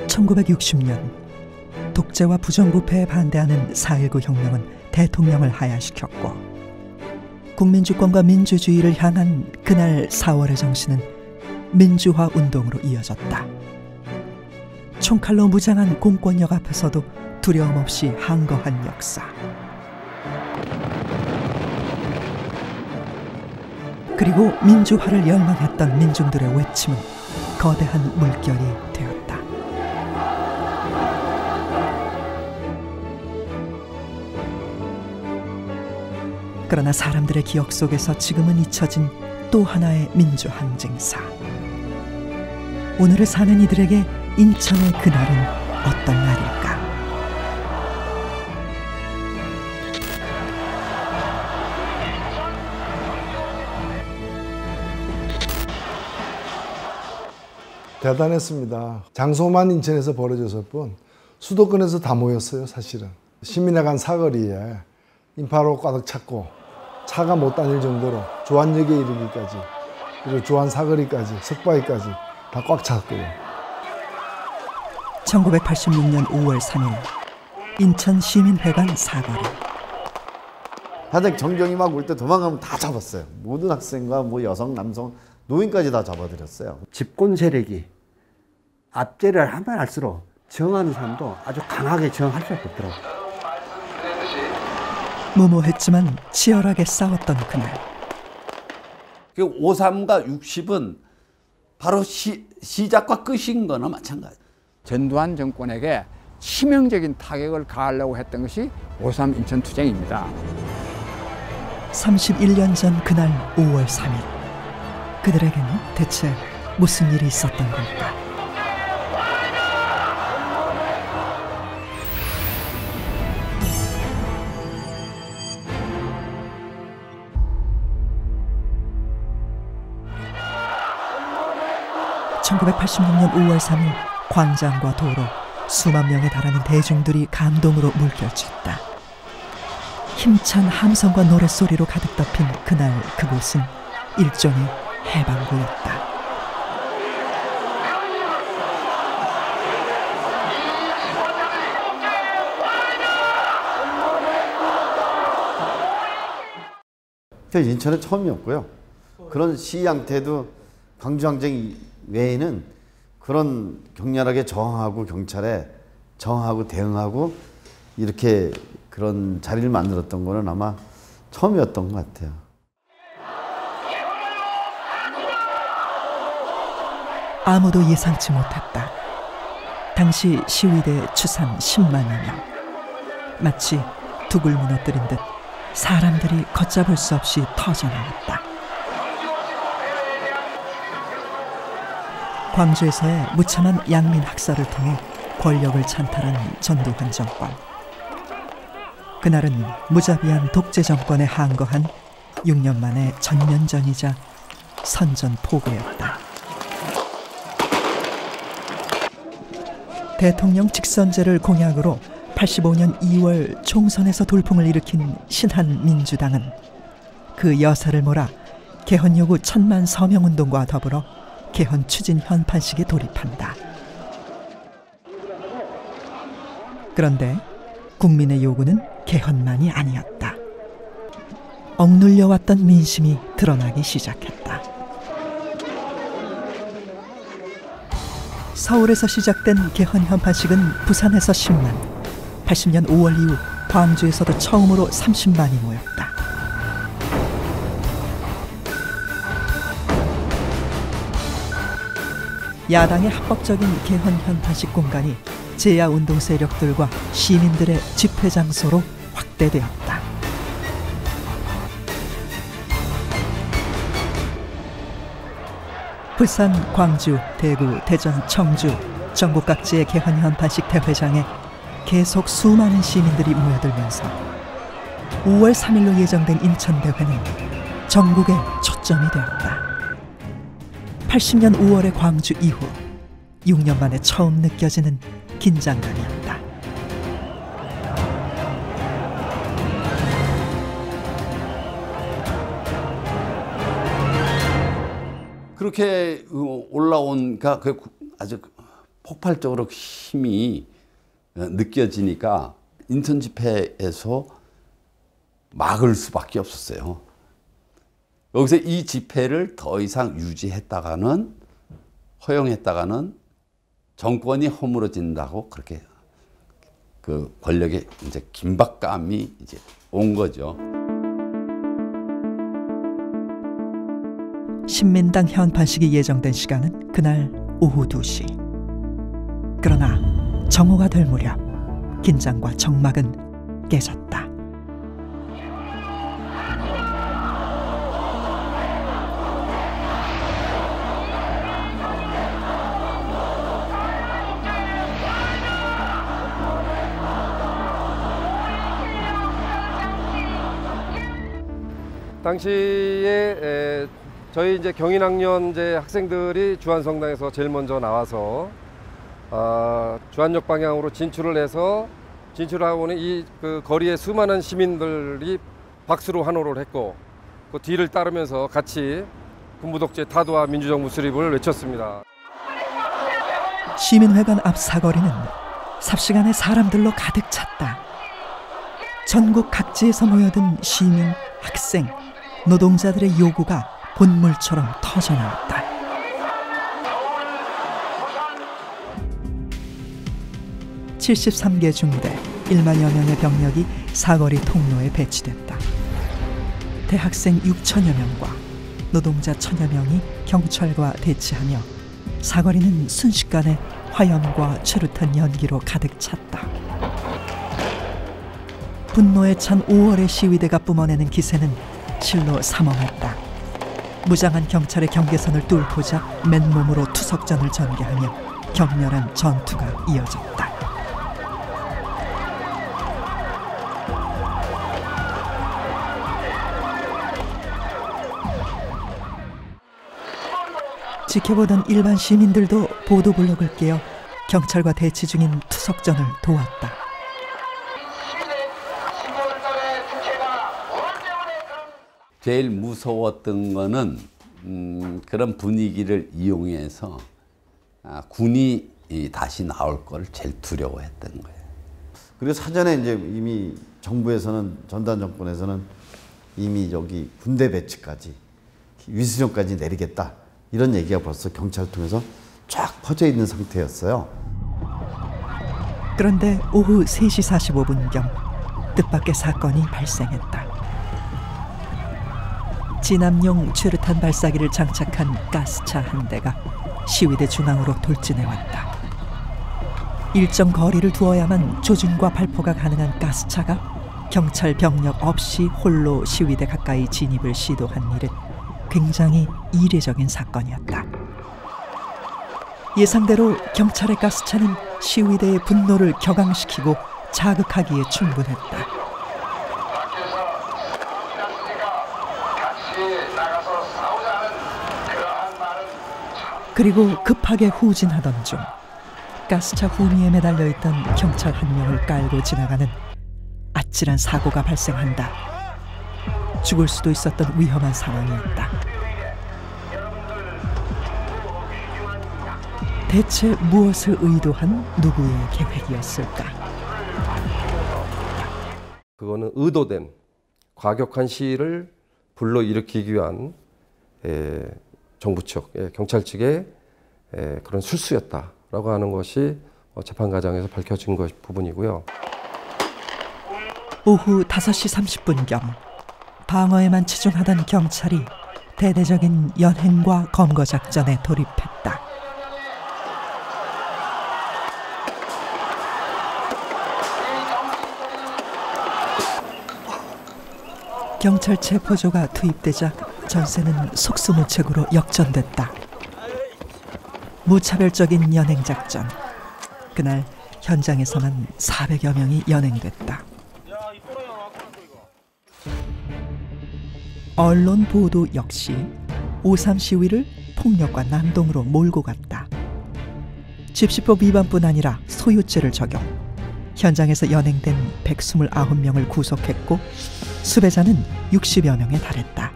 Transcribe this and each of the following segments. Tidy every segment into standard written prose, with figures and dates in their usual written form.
1960년 독재와 부정부패에 반대하는 4.19 혁명은 대통령을 하야시켰고 국민주권과 민주주의를 향한 그날 4월의 정신은 민주화 운동으로 이어졌다. 총칼로 무장한 공권력 앞에서도 두려움 없이 항거한 역사. 그리고 민주화를 열망했던 민중들의 외침은 거대한 물결이 되었다. 그러나 사람들의 기억 속에서 지금은 잊혀진 또 하나의 민주항쟁사. 오늘을 사는 이들에게 인천의 그날은 어떤 날일까? 대단했습니다. 장소만 인천에서 벌어졌을 뿐 수도권에서 다 모였어요. 사실은 시민회관 사거리에 인파로 가득 찼고 차가 못 다닐 정도로 주안역에 이르기까지, 그리고 주안 사거리까지, 석바위까지 다 꽉 찼고요. 1986년 5월 3일 인천 시민회관 사거리. 한창 정경이 막 올 때 도망가면 다 잡았어요. 모든 학생과 뭐 여성, 남성, 노인까지 다 잡아들였어요. 집권 세력이 압제를 하면 할수록 저항하는 사람도 아주 강하게 저항할 수밖에 없더라고요. 무모했지만 치열하게 싸웠던 그날. 53과 60은 바로 시작과 끝인 거나 마찬가지. 전두환 정권에게 치명적인 타격을 가하려고 했던 것이 5.3 인천투쟁입니다. 31년 전 그날 5월 3일. 그들에게는 대체 무슨 일이 있었던 걸까? (1986년 5월 3일) 광장과 도로 수만 명에 달하는 대중들이 감동으로 물결쳤다. 힘찬 함성과 노랫소리로 가득 덮인 그날 그곳은 일종의 해방구였다. 인천은 처음이었고요. 그런 시위 양태도 광주항쟁 외에는 그런 격렬하게 저항하고 경찰에 저항하고 대응하고 이렇게 그런 자리를 만들었던 거는 아마 처음이었던 것 같아요. 아무도 예상치 못했다. 당시 시위대 추산 10만여 명. 마치 둑을 무너뜨린 듯 사람들이 걷잡을 수 없이 터져나왔다. 광주에서의 무참한 양민 학살을 통해 권력을 찬탈한 전두환 정권. 그날은 무자비한 독재 정권에 항거한 6년 만의 전면전이자 선전포고였다. 대통령 직선제를 공약으로 85년 2월 총선에서 돌풍을 일으킨 신한민주당은 그 여사를 몰아 개헌 요구 1000만 서명운동과 더불어 개헌 추진 현판식에 돌입한다. 그런데 국민의 요구는 개헌만이 아니었다. 억눌려왔던 민심이 드러나기 시작했다. 서울에서 시작된 개헌 현판식은 부산에서 10만, 80년 5월 이후 광주에서도 처음으로 30만이 모였다. 야당의 합법적인 개헌 현판식 공간이 제야운동 세력들과 시민들의 집회 장소로 확대되었다. 부산, 광주, 대구, 대전, 청주 전국 각지의 개헌 현판식 대회장에 계속 수많은 시민들이 모여들면서 5월 3일로 예정된 인천대회는 전국의 초점이 되었다. 80년 5월의 광주 이후 6년 만에 처음 느껴지는 긴장감이었다. 그렇게 올라온 아주 폭발적으로 힘이 느껴지니까 인천 집회에서 막을 수밖에 없었어요. 여기서 이 집회를 더 이상 유지했다가는, 허용했다가는 정권이 허물어진다고 그렇게 그 권력의 이제 긴박감이 이제 온 거죠. 신민당 현판식이 예정된 시간은 그날 오후 2시. 그러나 정오가 될 무렵 긴장과 정막은 깨졌다. 당시에 저희 이제 경인학년 이제 학생들이 주안성당에서 제일 먼저 나와서 주안역 방향으로 진출을 해서, 진출하고는 이 그 거리에 수많은 시민들이 박수로 환호를 했고, 그 뒤를 따르면서 같이 군부독재 타도와 민주정부 수립을 외쳤습니다. 시민회관 앞 사거리는 삽시간에 사람들로 가득 찼다. 전국 각지에서 모여든 시민, 학생, 노동자들의 요구가 본물처럼 터져나왔다. (73개) 중대 1만여 명의 병력이 사거리 통로에 배치됐다. 대학생 6천여 명과 노동자 1,000여 명이 경찰과 대치하며 사거리는 순식간에 화염과 최루탄 연기로 가득 찼다. 분노에 찬 5월의 시위대가 뿜어내는 기세는 실로 삼엄했다. 무장한 경찰의 경계선을 뚫고자 맨몸으로 투석전을 전개하며 격렬한 전투가 이어졌다. 지켜보던 일반 시민들도 보도블록을 깨어 경찰과 대치 중인 투석전을 도왔다. 제일 무서웠던 거는 그런 분위기를 이용해서 군이 다시 나올 걸 제일 두려워했던 거예요. 그리고 사전에 이제 이미 정부에서는, 전단 정권에서는 이미 여기 군대 배치까지, 위수령까지 내리겠다, 이런 얘기가 벌써 경찰을 통해서 쫙 퍼져 있는 상태였어요. 그런데 오후 3시 45분경 뜻밖의 사건이 발생했다. 진압용 최루탄 발사기를 장착한 가스차 한 대가 시위대 중앙으로 돌진해왔다. 일정 거리를 두어야만 조준과 발포가 가능한 가스차가 경찰 병력 없이 홀로 시위대 가까이 진입을 시도한 일은 굉장히 이례적인 사건이었다. 예상대로 경찰의 가스차는 시위대의 분노를 격앙시키고 자극하기에 충분했다. 그리고 급하게 후진하던 중 가스차 후미에 매달려 있던 경찰 한 명을 깔고 지나가는 아찔한 사고가 발생한다. 죽을 수도 있었던 위험한 상황이었다. 대체 무엇을 의도한 누구의 계획이었을까? 그거는 의도된 과격한 시위를 불러일으키기 위한 정부 측, 경찰 측의 그런 술수였다라고 하는 것이 재판 과정에서 밝혀진 부분이고요. 오후 5시 30분경 방어에만 치중하던 경찰이 대대적인 연행과 검거 작전에 돌입했다. 경찰 체포조가 투입되자 전세는 속수무책으로 역전됐다. 무차별적인 연행작전. 그날 현장에서만 400여 명이 연행됐다. 언론 보도 역시 5.3 시위를 폭력과 난동으로 몰고 갔다. 집시법 위반뿐 아니라 소유죄를 적용. 현장에서 연행된 129명을 구속했고 수배자는 60여 명에 달했다.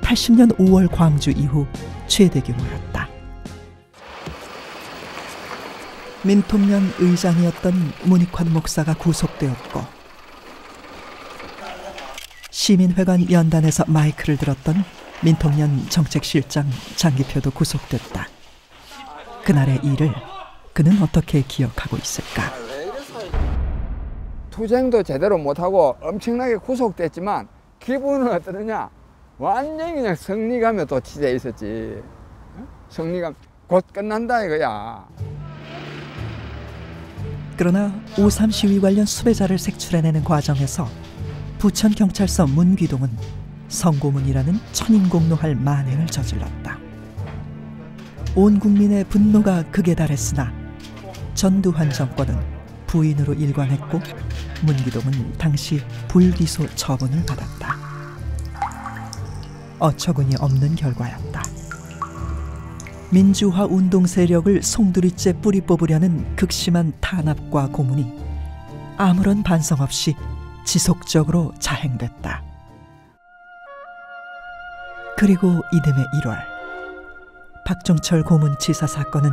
80년 5월 광주 이후 최대 규모였다. 민통련 의장이었던 문익환 목사가 구속되었고 시민회관 연단에서 마이크를 들었던 민통련 정책실장 장기표도 구속됐다. 그날의 일을 그는 어떻게 기억하고 있을까? 투쟁도 제대로 못하고 엄청나게 구속됐지만 기분은 어떠느냐? 완전히 그냥 승리감에 또 치대 있었지. 승리감 곧 끝난다 이거야. 그러나 5.3 시위 관련 수배자를 색출해내는 과정에서 부천경찰서 문귀동은 성고문이라는 천인공노할 만행을 저질렀다. 온 국민의 분노가 극에 달했으나 전두환 정권은 부인으로 일관했고 문귀동은 당시 불기소 처분을 받았다. 어처구니 없는 결과였다. 민주화 운동 세력을 송두리째 뿌리 뽑으려는 극심한 탄압과 고문이 아무런 반성 없이 지속적으로 자행됐다. 그리고 이듬해 1월 박종철 고문치사 사건은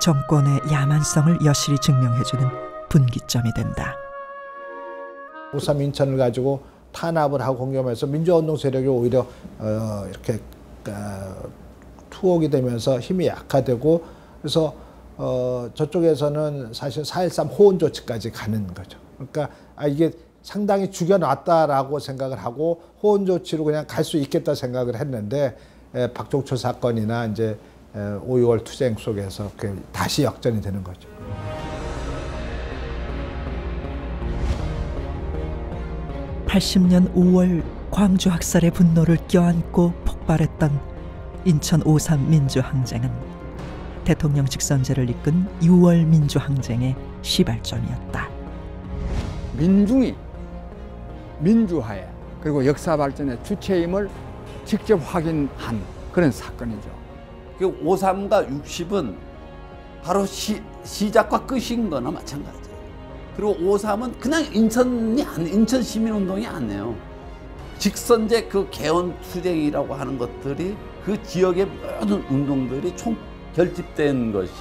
정권의 야만성을 여실히 증명해주는 분기점이 된다. 5.3 인천을 가지고 탄압을 하고 공격하면서 민주화운동 세력이 오히려 이렇게 투옥이 되면서 힘이 약화되고 그래서 저쪽에서는 사실 4.13 호원 조치까지 가는 거죠. 그러니까 이게 상당히 죽여놨다라고 생각을 하고 호원 조치로 그냥 갈 수 있겠다 생각을 했는데 박종철 사건이나 이제 5.6월 투쟁 속에서 다시 역전이 되는 거죠. (80년 5월) 광주 학살의 분노를 껴안고 폭발했던 인천 5.3 민주항쟁은 대통령 직선제를 이끈 6월 민주항쟁의 시발점이었다. 민중이 민주화에 그리고 역사 발전의 주체임을 직접 확인한 그런 사건이죠. 그 5.3과 60은 바로 시작과 끝인 거나 마찬가지예요. 그리고 5.3은 그냥 인천 시민운동이 아니에요. 직선제 그 개헌 투쟁이라고 하는 것들이 그 지역의 모든 운동들이 총 결집된 것이